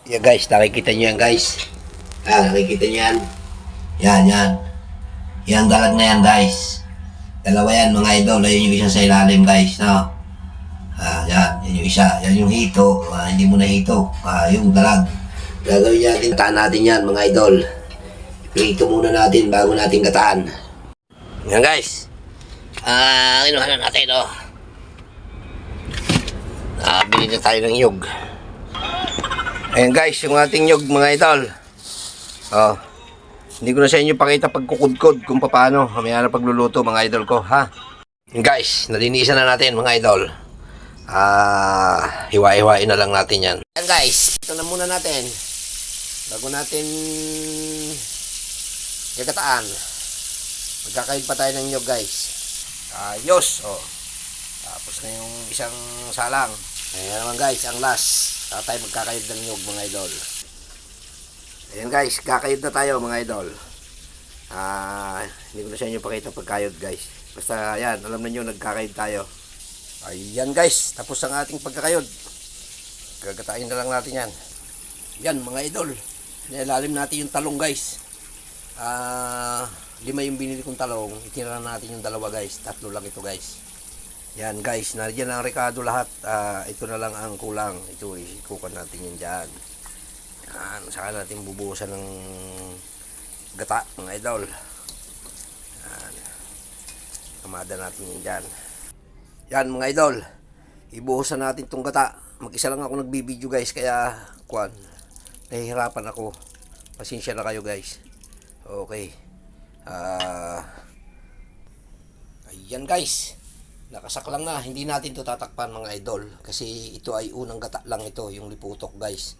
Yan guys, nakikita nyo yan guys. Nakikita nyo yan. Yan. Yan dalag na yan guys. Dalawa yan mga idol. Ayun yung isa sa ilalim guys. No? Yan yung isa. Yan yung hito. Hindi mo na hito. Yung dalag. Gagawin natin. Gataan natin yan mga idol. Hito muna natin bago natin gataan. Yan guys. Kinuha na natin bili na tayo ng nyug. Ayan guys, yung ating nyug mga idol. Hindi ko na sa inyo pakita pagkukudkod kung paano. Mamaya na pagluluto mga idol ko, ha? Ayan guys, nalinisan na natin mga idol. Hiwa-hiwain na lang natin yan. Ayan guys, ito na muna natin. Bago natin gagataan. Magkakain pa tayo ng nyug guys. Ayos, Tapos na yung isang salang. Ayan naman guys, ang last. Tayo magkakayod ng nyug mga idol. Ayan guys, kakayod na tayo mga idol. Hindi ko na sa inyo pakita pagkayod guys. Basta ayan, alam na nyo, nagkakayod tayo. Ayan guys, tapos ang ating pagkakayod. Gagatain na lang natin yan. Yan mga idol. Nilalim natin yung talong guys. 5 yung binili kong talong. Itira natin yung 2 guys. 3 lang ito guys. Yan guys, nandiyan ang rekado lahat. Ito na lang ang kulang. Ito, ikukan natin yan dyan. Yan, saka natin bubuhusan ng gata mga idol. Yan. Kamada natin yan dyan. Yan mga idol. Ibuhusan natin tong gata. Mag-isa lang ako nagbibideo guys. Kaya, nahihirapan ako. Pasensya na kayo guys. Okay. Ayan guys. Nakasak lang na, hindi natin to tatakpan mga idol kasi ito ay unang gata lang ito, yung liputok guys.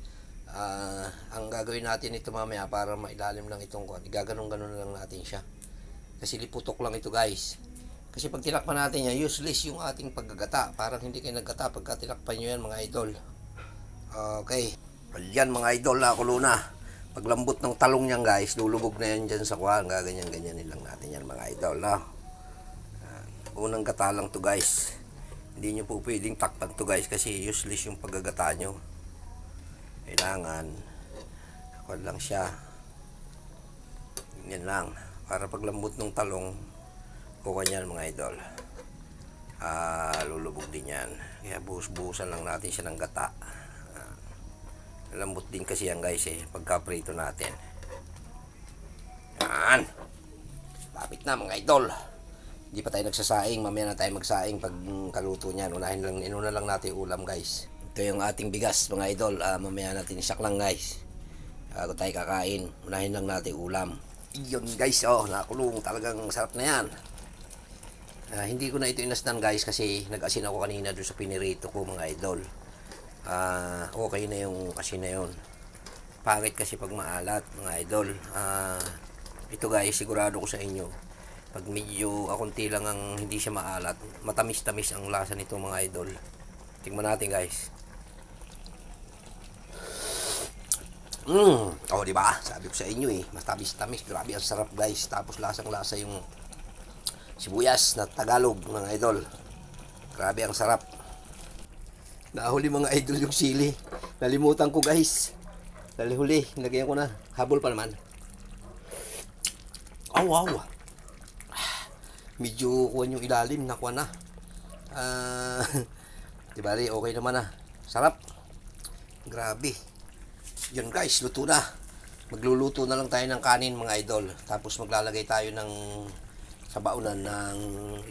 Ang gagawin natin ito mamaya para mailalim lang itong gaganon-ganon lang natin siya kasi liputok lang ito guys. Kasi pag tinakpan natin yan, useless yung ating paggagata, parang hindi kayo naggata pagka tinakpan nyo yan mga idol. Okay, ayan mga idol, nakulo na. Paglambot ng talong yan guys, lulubog na yan dyan sa kuwan, gaganyan-ganyanin lang natin yan mga idol. Unang gata lang to guys. Hindi nyo po pwedeng takpan to guys kasi useless yung paggagata nyo. Kailangan ako lang siya. Ganyan lang. Para paglambot ng talong, kuha yan mga idol. Lulubog din yan. Kaya buhos-buhusan lang natin siya ng gata. Lambot din kasi yan guys pagka prito natin. Yan. Lapit na mga idol. Hindi pa tayo nagsasaing, mamaya na tayo magsaing pag kaluto niyan. Inuna lang natin ulam guys. Ito yung ating bigas mga idol. Mamaya natin isak lang guys. Bago tayo kakain, unahin lang natin ulam. Yun guys, nakulong. Talagang sarap na yan. Hindi ko na ito inasdan guys kasi nag-asin ako kanina doon sa pinirito ko mga idol. Okay na yung asin na yun. Pangit kasi pag maalat mga idol. Ito guys, sigurado ko sa inyo. Pag medyo akunti lang ang hindi siya maalat, matamis-tamis ang lasa nito mga idol. Tingnan natin guys. Di ba? Sabi ko sa inyo matamis-tamis, grabe ang sarap guys. Tapos lasang-lasa yung sibuyas na Tagalog mga idol. Grabe ang sarap. Nahuli mga idol yung sili. Nalimutan ko guys. Nalihuli, nilagyan ko na. Habol pa naman. Wow. Medyo kuwan yung ilalim, nakuha na. Diba okay naman na. Sarap. Grabe. Yun guys, luto na. Magluluto na lang tayo ng kanin mga idol. Tapos maglalagay tayo sa baunan ng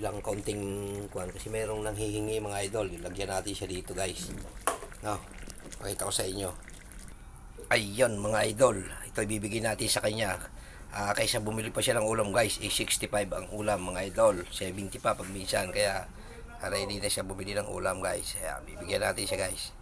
ilang konting kuwan. Kasi mayroong nanghihingi mga idol. Ilagyan natin siya dito guys. Pakita ko sa inyo. Ayun mga idol. Ito ibibigay natin sa kanya. Kaysa bumili pa siya ng ulam guys, 65 ang ulam mga idol, 70 pa pag minsan, kaya ready na siya bumili ng ulam guys. Kaya bibigyan natin siya guys.